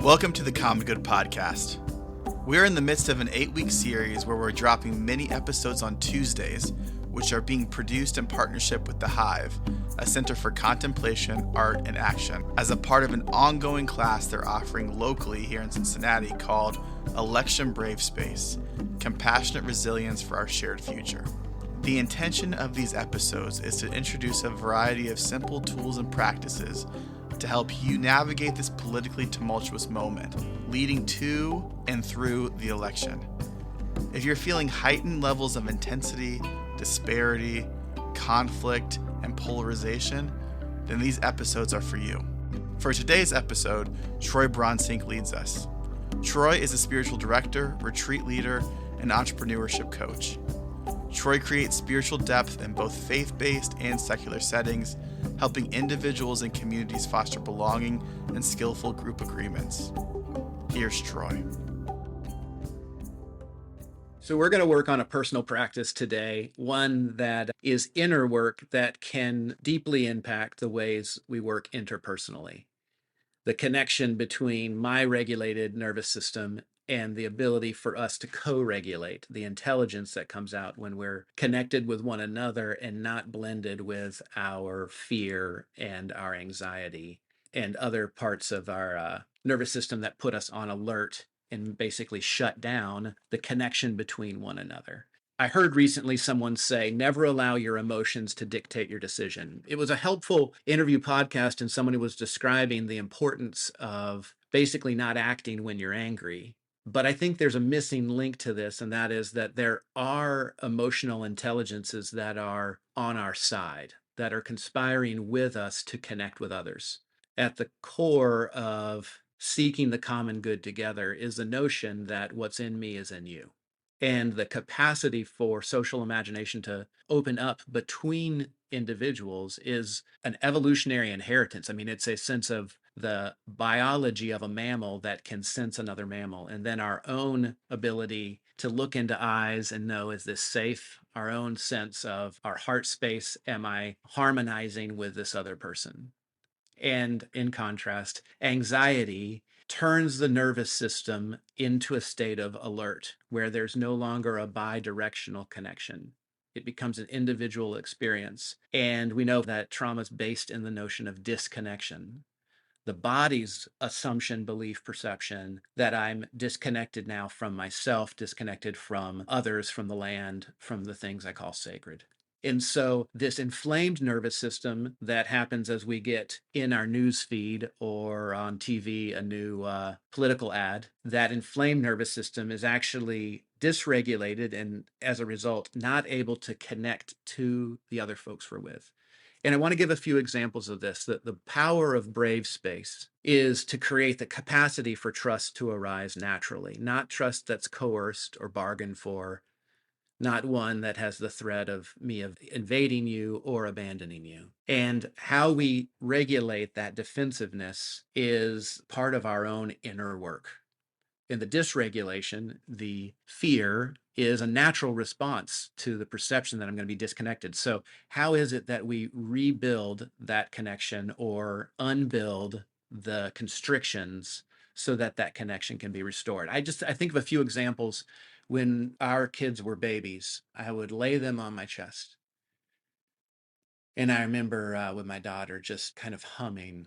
Welcome to the Common Good Podcast. We're in the midst of an 8-week series where we're dropping mini episodes on Tuesdays, which are being produced in partnership with The Hive, a center for contemplation, art, and action, as a part of an ongoing class they're offering locally here in Cincinnati called Election Brave Space, Compassionate Resilience for Our Shared Future. The intention of these episodes is to introduce a variety of simple tools and practices to help you navigate this politically tumultuous moment, leading to and through the election. If you're feeling heightened levels of intensity, disparity, conflict, and polarization, then these episodes are for you. For today's episode, Troy Bronsink leads us. Troy is a spiritual director, retreat leader, and entrepreneurship coach. Troy creates spiritual depth in both faith-based and secular settings, helping individuals and communities foster belonging and skillful group agreements. Here's Troy. So we're going to work on a personal practice today, one that is inner work that can deeply impact the ways we work interpersonally. The connection between my regulated nervous system and the ability for us to co-regulate, the intelligence that comes out when we're connected with one another and not blended with our fear and our anxiety and other parts of our nervous system that put us on alert and basically shut down the connection between one another. I heard recently someone say, never allow your emotions to dictate your decision. It was a helpful interview podcast, and someone was describing the importance of basically not acting when you're angry. But I think there's a missing link to this, and that is that there are emotional intelligences that are on our side, that are conspiring with us to connect with others. At the core of seeking the common good together is the notion that what's in me is in you. And the capacity for social imagination to open up between individuals is an evolutionary inheritance. I mean, it's a sense of the biology of a mammal that can sense another mammal, and then our own ability to look into eyes and know, is this safe? Our own sense of our heart space, am I harmonizing with this other person? And in contrast, anxiety turns the nervous system into a state of alert where there's no longer a bi-directional connection. It becomes an individual experience. And we know that trauma is based in the notion of disconnection. The body's assumption, belief, perception that I'm disconnected now from myself, disconnected from others, from the land, from the things I call sacred. And so this inflamed nervous system that happens as we get in our news feed or on TV a new political ad, that inflamed nervous system is actually dysregulated and as a result not able to connect to the other folks we're with. And I want to give a few examples of this. That the power of brave space is to create the capacity for trust to arise naturally, not trust that's coerced or bargained for, not one that has the threat of me of invading you or abandoning you. And how we regulate that defensiveness is part of our own inner work. In the dysregulation, the fear is a natural response to the perception that I'm going to be disconnected. So how is it that we rebuild that connection or unbuild the constrictions so that that connection can be restored? I think of a few examples. When our kids were babies, I would lay them on my chest. And I remember with my daughter just kind of humming.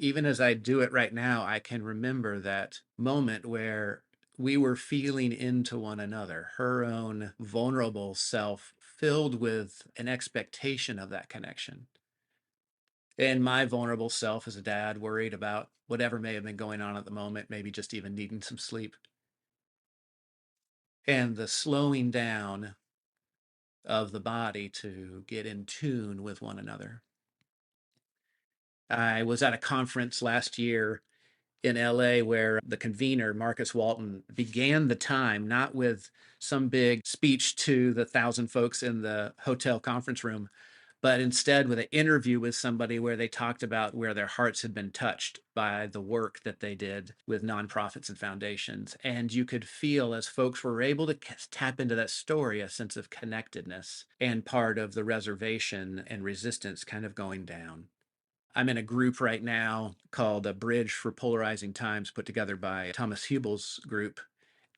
Even as I do it right now, I can remember that moment where we were feeling into one another, her own vulnerable self filled with an expectation of that connection. And my vulnerable self as a dad, worried about whatever may have been going on at the moment, maybe just even needing some sleep. And the slowing down of the body to get in tune with one another. I was at a conference last year in LA where the convener, Marcus Walton, began the time not with some big speech to the 1,000 folks in the hotel conference room, but instead with an interview with somebody where they talked about where their hearts had been touched by the work that they did with nonprofits and foundations. And you could feel, as folks were able to tap into that story, a sense of connectedness and part of the reservation and resistance kind of going down. I'm in a group right now called A Bridge for Polarizing Times, put together by Thomas Hubel's group.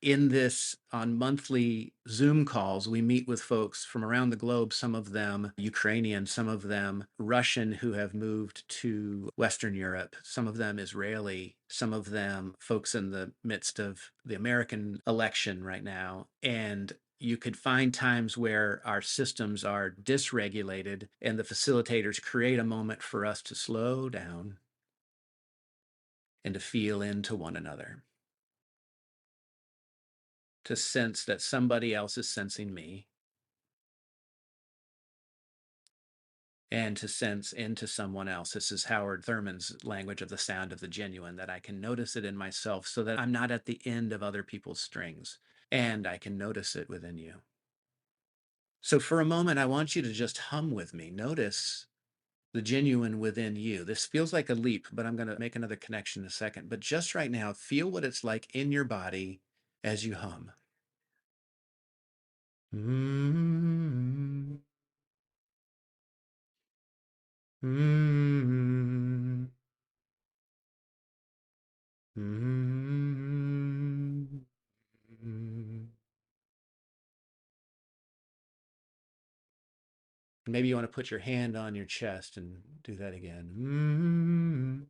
In this, on monthly Zoom calls, we meet with folks from around the globe, some of them Ukrainian, some of them Russian who have moved to Western Europe, some of them Israeli, some of them folks in the midst of the American election right now. And you could find times where our systems are dysregulated and the facilitators create a moment for us to slow down and to feel into one another, to sense that somebody else is sensing me, and to sense into someone else. This is Howard Thurman's language of the sound of the genuine, that I can notice it in myself so that I'm not at the end of other people's strings, and I can notice it within you. So for a moment, I want you to just hum with me. Notice the genuine within you. This feels like a leap, but I'm going to make another connection in a second. But just right now, feel what it's like in your body as you hum. Mm-hmm. Mm-hmm. Mm-hmm. Maybe you want to put your hand on your chest and do that again. Mm-hmm.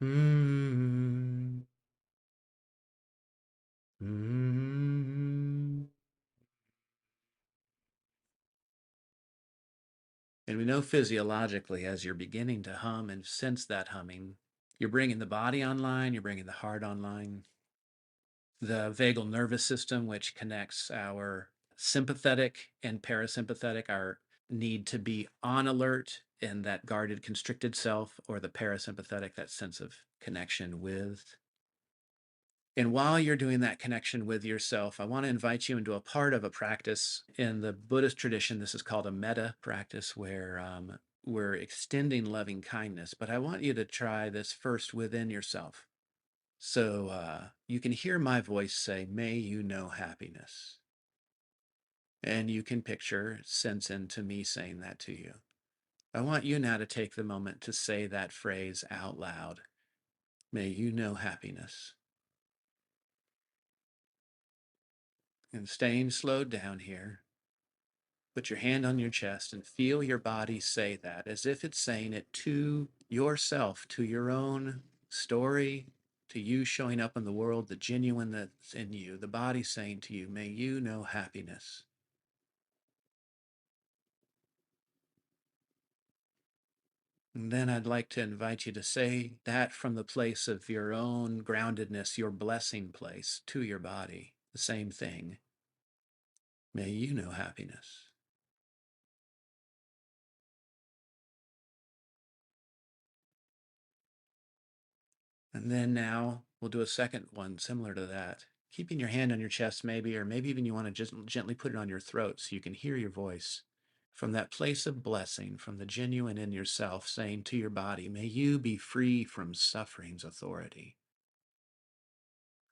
Mm-hmm. Mm-hmm. And we know physiologically, as you're beginning to hum and sense that humming, you're bringing the body online, you're bringing the heart online. The vagal nervous system, which connects our sympathetic and parasympathetic, our need to be on alert in that guarded, constricted self, or the parasympathetic, that sense of connection with. And while you're doing that connection with yourself, I want to invite you into a part of a practice in the Buddhist tradition. This is called a metta practice, where we're extending loving kindness. But I want you to try this first within yourself. So you can hear my voice say, "May you know happiness." And you can picture, sense into me saying that to you. I want you now to take the moment to say that phrase out loud. May you know happiness. And staying slowed down here, put your hand on your chest and feel your body say that as if it's saying it to yourself, to your own story, to you showing up in the world, the genuine that's in you, the body saying to you, may you know happiness. And then I'd like to invite you to say that from the place of your own groundedness, your blessing place, to your body, the same thing. May you know happiness. And then now we'll do a second one similar to that. Keeping your hand on your chest, maybe, or maybe even you want to just gently put it on your throat so you can hear your voice from that place of blessing, from the genuine in yourself, saying to your body, may you be free from suffering's authority.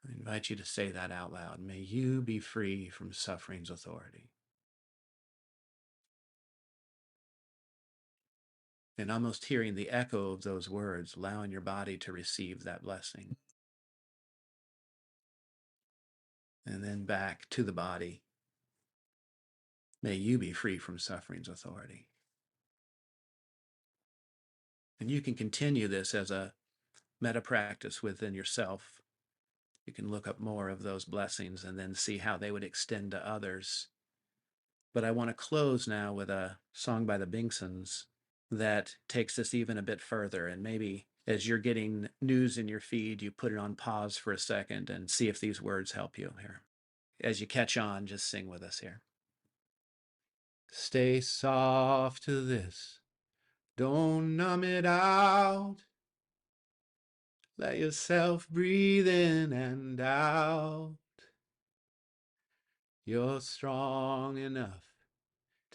I invite you to say that out loud. May you be free from suffering's authority. And almost hearing the echo of those words, allowing your body to receive that blessing. And then back to the body. May you be free from suffering's authority. And you can continue this as a meta practice within yourself. You can look up more of those blessings and then see how they would extend to others. But I want to close now with a song by the Bingsons that takes this even a bit further. And maybe as you're getting news in your feed, you put it on pause for a second and see if these words help you here. As you catch on, just sing with us here. Stay soft to this. Don't numb it out. Let yourself breathe in and out. You're strong enough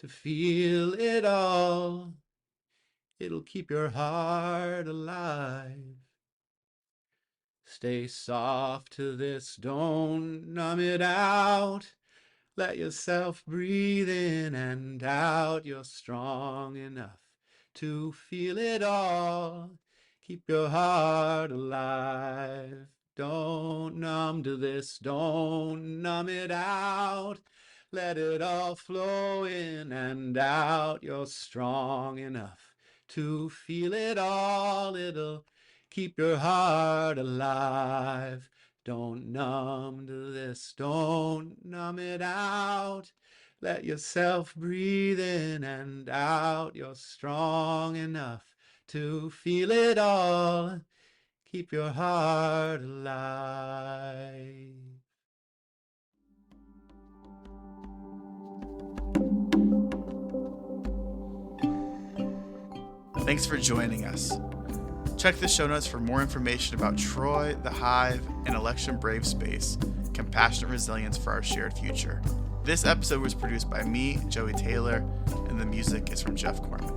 to feel it all. It'll keep your heart alive. Stay soft to this, don't numb it out. Let yourself breathe in and out. You're strong enough to feel it all. Keep your heart alive. Don't numb to this, don't numb it out. Let it all flow in and out. You're strong enough to feel it all. It'll keep your heart alive. Don't numb to this, don't numb it out. Let yourself breathe in and out. You're strong enough to feel it all. Keep your heart alive. Thanks for joining us. Check the show notes for more information about Troy, the Hive, and Election Brave Space, Compassionate Resilience for Our Shared Future. This episode was produced by me, Joey Taylor, and the music is from Jeff Corman.